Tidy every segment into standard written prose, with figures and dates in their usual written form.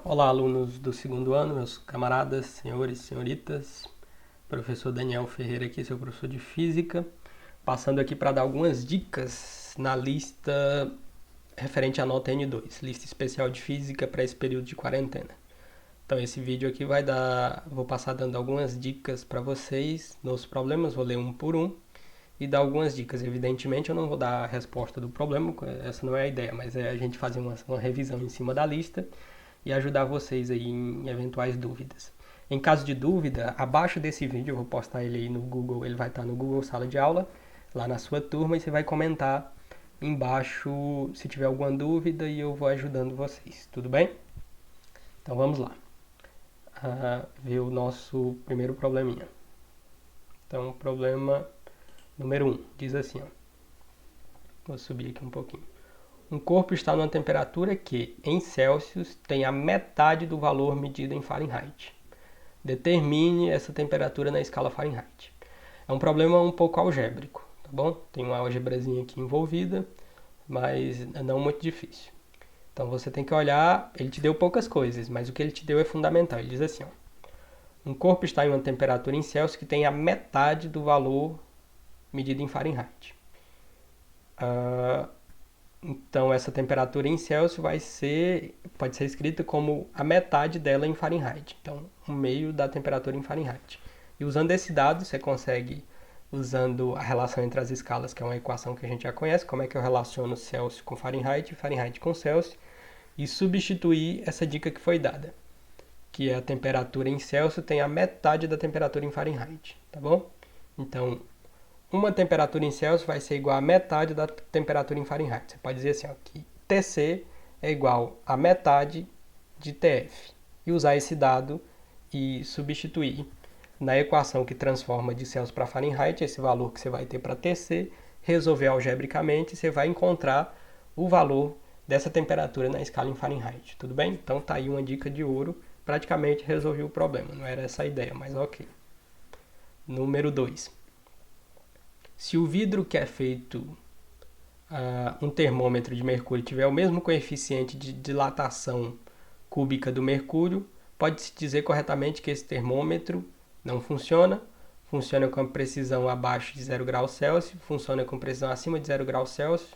Olá, alunos do segundo ano, meus camaradas, senhores e senhoritas. Professor Daniel Ferreira aqui, seu professor de Física, passando aqui para dar algumas dicas na lista referente à nota N2, lista especial de Física para esse período de quarentena. Então esse vídeo aqui vou passar dando algumas dicas para vocês nos problemas, vou ler um por um e dar algumas dicas. Evidentemente eu não vou dar a resposta do problema, essa não é a ideia, mas é a gente fazer uma revisão em cima da lista e ajudar vocês aí em eventuais dúvidas. Em caso de dúvida, abaixo desse vídeo, eu vou postar ele aí no Google, ele vai estar no Google Sala de Aula, lá na sua turma, e você vai comentar embaixo se tiver alguma dúvida e eu vou ajudando vocês, tudo bem? Então vamos lá, ver o nosso primeiro probleminha. Então, problema número 1, diz assim, ó. Vou subir aqui um pouquinho. Um corpo está numa temperatura que, em Celsius, tem a metade do valor medido em Fahrenheit. Determine essa temperatura na escala Fahrenheit. É um problema um pouco algébrico, tá bom? Tem uma álgebrazinha aqui envolvida, mas não muito difícil. Então você tem que olhar, ele te deu poucas coisas, mas o que ele te deu é fundamental. Ele diz assim, ó, um corpo está em uma temperatura em Celsius que tem a metade do valor medido em Fahrenheit. Então, essa temperatura em Celsius pode ser escrita como a metade dela em Fahrenheit. Então, um meio da temperatura em Fahrenheit. E usando esse dado, você consegue, usando a relação entre as escalas, que é uma equação que a gente já conhece, como é que eu relaciono Celsius com Fahrenheit e Fahrenheit com Celsius, e substituir essa dica que foi dada, que é a temperatura em Celsius tem a metade da temperatura em Fahrenheit, tá bom? Então, uma temperatura em Celsius vai ser igual a metade da temperatura em Fahrenheit. Você pode dizer assim, ó, que Tc é igual a metade de Tf. E usar esse dado e substituir na equação que transforma de Celsius para Fahrenheit, esse valor que você vai ter para Tc, resolver algebricamente, você vai encontrar o valor dessa temperatura na escala em Fahrenheit. Tudo bem? Então tá aí uma dica de ouro. Praticamente resolvi o problema. Não era essa a ideia, mas ok. Número 2. Se o vidro que é feito um termômetro de mercúrio tiver o mesmo coeficiente de dilatação cúbica do mercúrio, pode-se dizer corretamente que esse termômetro não funciona, funciona com precisão abaixo de 0 graus Celsius, funciona com precisão acima de 0 graus Celsius,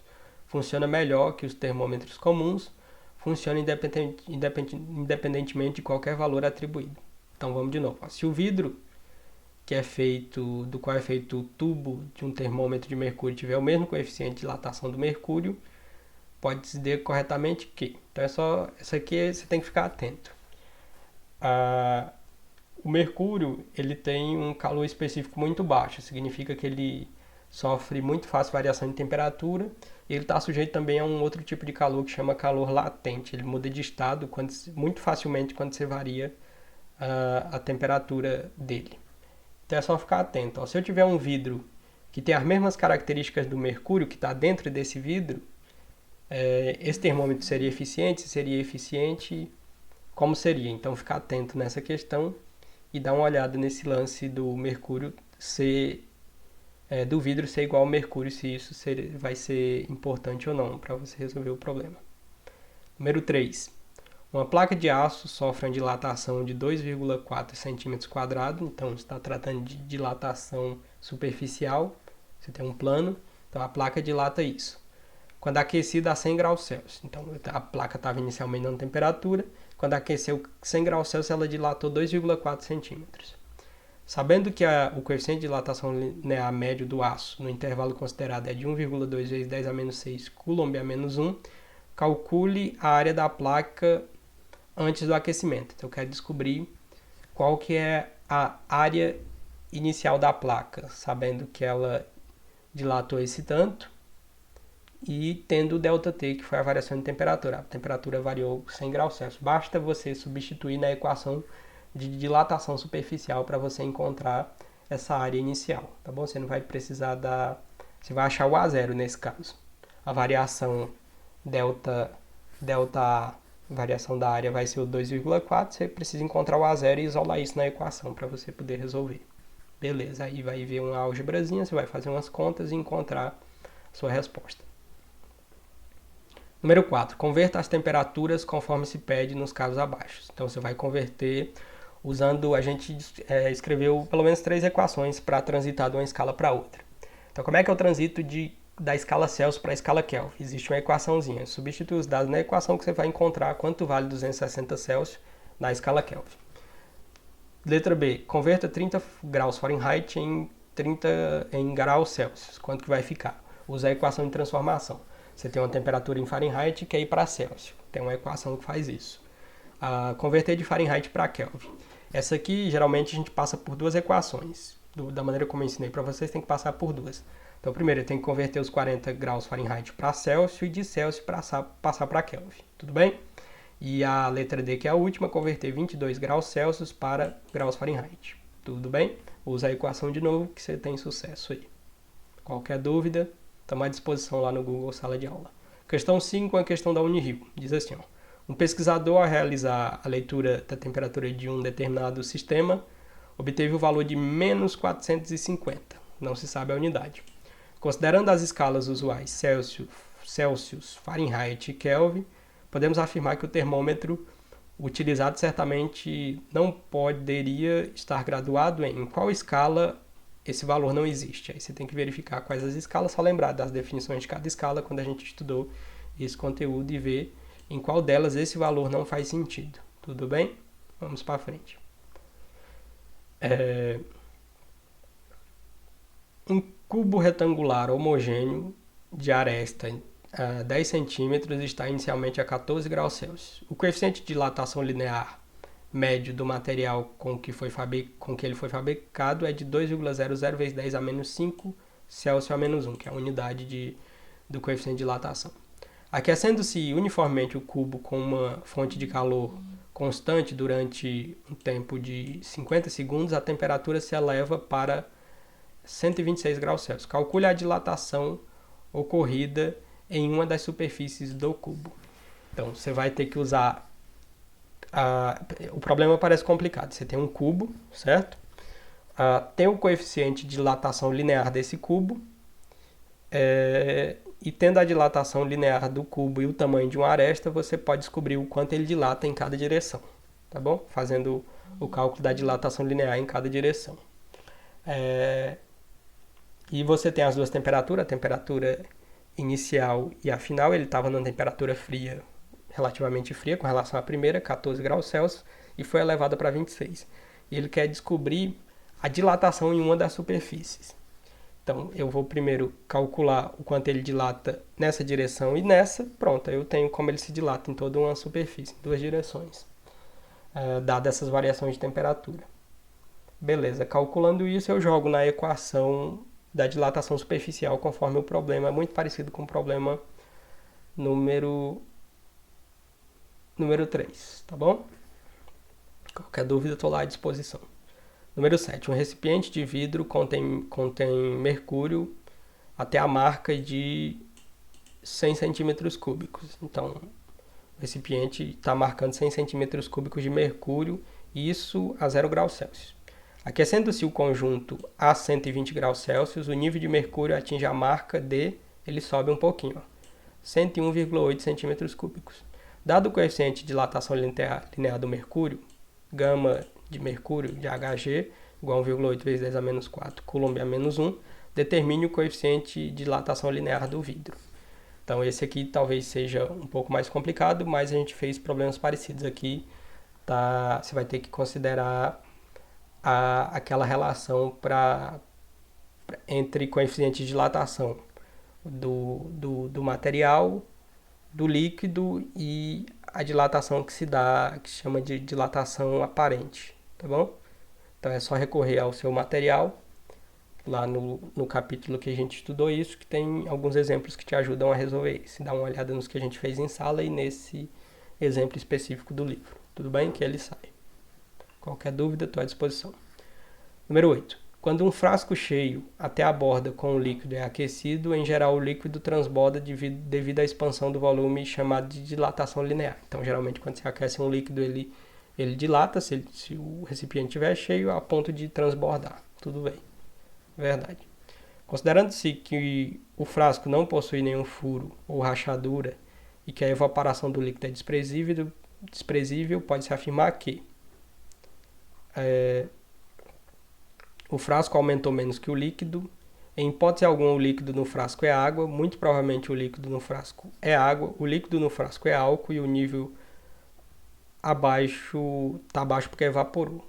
funciona melhor que os termômetros comuns, funciona independentemente de qualquer valor atribuído. Então vamos de novo. Se o vidro do qual é feito o tubo de um termômetro de mercúrio tiver o mesmo coeficiente de dilatação do mercúrio, pode-se dizer corretamente que. Então isso aqui você tem que ficar atento. O mercúrio ele tem um calor específico muito baixo, significa que ele sofre muito fácil variação de temperatura e ele está sujeito também a um outro tipo de calor que chama calor latente. Ele muda de estado muito facilmente quando você varia a temperatura dele. Então é só ficar atento. Ó. Se eu tiver um vidro que tem as mesmas características do mercúrio que está dentro desse vidro, esse termômetro seria eficiente? Se seria eficiente, como seria? Então ficar atento nessa questão e dar uma olhada nesse lance do mercúrio do vidro ser igual ao mercúrio, se isso vai ser importante ou não para você resolver o problema. Número 3. Uma placa de aço sofre uma dilatação de 2,4 cm², então está tratando de dilatação superficial, você tem um plano, então a placa dilata isso. Quando aquecida a 100 graus Celsius, então a placa estava inicialmente na temperatura, quando aqueceu 100 graus Celsius ela dilatou 2,4 centímetros. Sabendo que o coeficiente de dilatação linear médio do aço no intervalo considerado é de 1,2 vezes 10 a menos 6 coulomb a menos 1, calcule a área da placa antes do aquecimento. Então eu quero descobrir qual que é a área inicial da placa, sabendo que ela dilatou esse tanto e tendo o ΔT, que foi a variação de temperatura. A temperatura variou 100 graus Celsius. Basta você substituir na equação de dilatação superficial para você encontrar essa área inicial, tá bom? Você não vai precisar você vai achar o A0 nesse caso. A variação delta A, variação da área vai ser o 2,4, você precisa encontrar o A0 e isolar isso na equação para você poder resolver. Beleza, aí vai ver uma álgebrazinha, você vai fazer umas contas e encontrar a sua resposta. Número 4. Converta as temperaturas conforme se pede nos casos abaixo. Então você vai converter usando, a gente escreveu pelo menos 3 equações para transitar de uma escala para outra. Então como é que eu transito da escala Celsius para a escala Kelvin? Existe uma equaçãozinha. Substitui os dados na equação que você vai encontrar quanto vale 260 Celsius na escala Kelvin. Letra B. Converta 30 graus Fahrenheit em graus Celsius. Quanto que vai ficar? Usa a equação de transformação. Você tem uma temperatura em Fahrenheit e quer ir para Celsius. Tem uma equação que faz isso. Converter de Fahrenheit para Kelvin. Essa aqui, geralmente, a gente passa por duas equações. Da maneira como eu ensinei para vocês, tem que passar por duas. Então, primeiro, eu tenho que converter os 40 graus Fahrenheit para Celsius e de Celsius passar para Kelvin. Tudo bem? E a letra D, que é a última, converter 22 graus Celsius para graus Fahrenheit. Tudo bem? Usa a equação de novo que você tem sucesso aí. Qualquer dúvida, estamos à disposição lá no Google Sala de Aula. Questão 5 é a questão da Unirio. Diz assim, ó. Um pesquisador, ao realizar a leitura da temperatura de um determinado sistema, obteve o valor de menos 450. Não se sabe a unidade. Considerando as escalas usuais Celsius, Fahrenheit e Kelvin, podemos afirmar que o termômetro utilizado certamente não poderia estar graduado em qual escala esse valor não existe. Aí você tem que verificar quais as escalas, só lembrar das definições de cada escala quando a gente estudou esse conteúdo e ver em qual delas esse valor não faz sentido. Tudo bem? Vamos para frente. Um cubo retangular homogêneo de aresta 10 centímetros está inicialmente a 14 graus Celsius. O coeficiente de dilatação linear médio do material com que ele foi fabricado é de 2,00 vezes 10 a menos 5 Celsius a menos 1, que é a unidade do coeficiente de dilatação. Aquecendo-se uniformemente o cubo com uma fonte de calor constante durante um tempo de 50 segundos, a temperatura se eleva para 126 graus Celsius. Calcule a dilatação ocorrida em uma das superfícies do cubo. Então, você vai ter que usar... O problema parece complicado. Você tem um cubo, certo? Tem o coeficiente de dilatação linear desse cubo. E tendo a dilatação linear do cubo e o tamanho de uma aresta, você pode descobrir o quanto ele dilata em cada direção. Tá bom? Fazendo o cálculo da dilatação linear em cada direção. E você tem as duas temperaturas, a temperatura inicial e a final. Ele estava numa temperatura fria, relativamente fria, com relação à primeira, 14 graus Celsius, e foi elevada para 26. E ele quer descobrir a dilatação em uma das superfícies. Então, eu vou primeiro calcular o quanto ele dilata nessa direção e nessa. Pronto, eu tenho como ele se dilata em toda uma superfície, em duas direções, dadas essas variações de temperatura. Beleza, calculando isso, eu jogo na equação da dilatação superficial conforme o problema é muito parecido com o problema número 3, tá bom? Qualquer dúvida, estou lá à disposição. Número 7. Um recipiente de vidro contém mercúrio até a marca de 100 centímetros cúbicos. Então, o recipiente está marcando 100 centímetros cúbicos de mercúrio, isso a 0 graus Celsius. Aquecendo-se o conjunto a 120 graus Celsius, o nível de mercúrio atinge a marca de... ele sobe um pouquinho, 101,8 centímetros cúbicos. Dado o coeficiente de dilatação linear do mercúrio, gama de mercúrio, de Hg, igual a 1,8 vezes 10 a menos 4, Coulomb a menos 1, determine o coeficiente de dilatação linear do vidro. Então, esse aqui talvez seja um pouco mais complicado, mas a gente fez problemas parecidos aqui. Tá? Você vai ter que considerar aquela relação entre coeficiente de dilatação do material, do líquido e a dilatação que se dá, que se chama de dilatação aparente, tá bom? Então é só recorrer ao seu material, lá no capítulo que a gente estudou isso, que tem alguns exemplos que te ajudam a resolver isso. Dá uma olhada nos que a gente fez em sala e nesse exemplo específico do livro, tudo bem? Que ele sai. Qualquer dúvida, estou à disposição. Número 8. Quando um frasco cheio até a borda com o líquido é aquecido, em geral o líquido transborda devido à expansão do volume chamado de dilatação linear. Então, geralmente, quando você aquece um líquido, ele dilata, se o recipiente estiver cheio, a ponto de transbordar. Tudo bem. Verdade. Considerando-se que o frasco não possui nenhum furo ou rachadura e que a evaporação do líquido é desprezível, pode-se afirmar que o frasco aumentou menos que o líquido. Em hipótese alguma, o líquido no frasco é água. Muito provavelmente o líquido no frasco é água. O líquido no frasco é álcool e o nível está abaixo porque evaporou.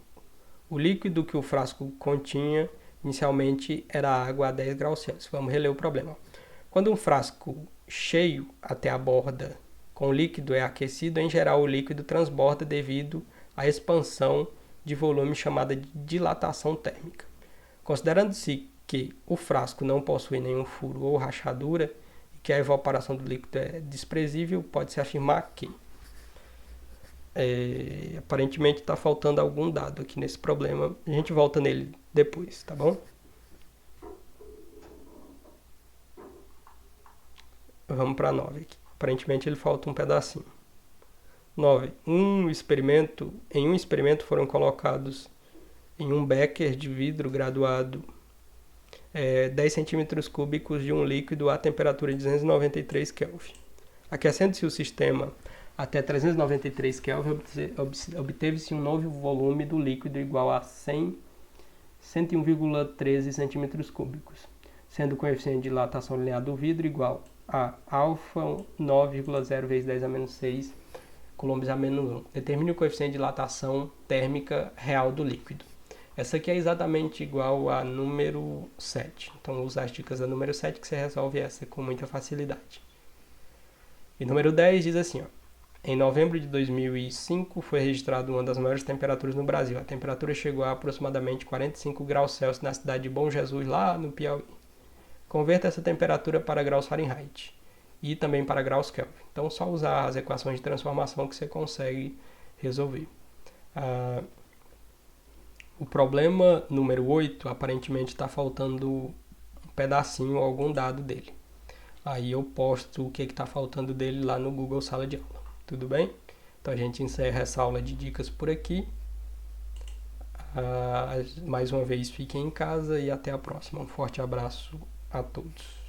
O líquido que o frasco continha inicialmente era água a 10 graus Celsius. Vamos reler o problema. Quando um frasco cheio até a borda com líquido é aquecido, em geral o líquido transborda devido à expansão de volume chamada de dilatação térmica. Considerando-se que o frasco não possui nenhum furo ou rachadura e que a evaporação do líquido é desprezível, pode-se afirmar que aparentemente está faltando algum dado aqui nesse problema. A gente volta nele depois, tá bom? Vamos para 9 aqui. Aparentemente ele falta um pedacinho. 9. Em um experimento foram colocados em um becker de vidro graduado 10 centímetros cúbicos de um líquido a temperatura de 293 Kelvin. Aquecendo-se o sistema até 393 Kelvin, obteve-se um novo volume do líquido igual a 101,13 centímetros cúbicos, sendo o coeficiente de dilatação linear do vidro igual a alfa 9,0 vezes 10 a menos 6 coulombs a menos 1. Determine o coeficiente de dilatação térmica real do líquido. Essa aqui é exatamente igual a número 7. Então, usa as dicas da número 7 que você resolve essa com muita facilidade. E número 10 diz assim, ó. Em novembro de 2005 foi registrada uma das maiores temperaturas no Brasil. A temperatura chegou a aproximadamente 45 graus Celsius na cidade de Bom Jesus, lá no Piauí. Converta essa temperatura para graus Fahrenheit e também para graus Kelvin. Então, só usar as equações de transformação que você consegue resolver. O problema número 8, aparentemente está faltando um pedacinho, algum dado dele. Aí eu posto o que está faltando dele lá no Google Sala de Aula. Tudo bem? Então a gente encerra essa aula de dicas por aqui. Mais uma vez, fiquem em casa e até a próxima. Um forte abraço a todos.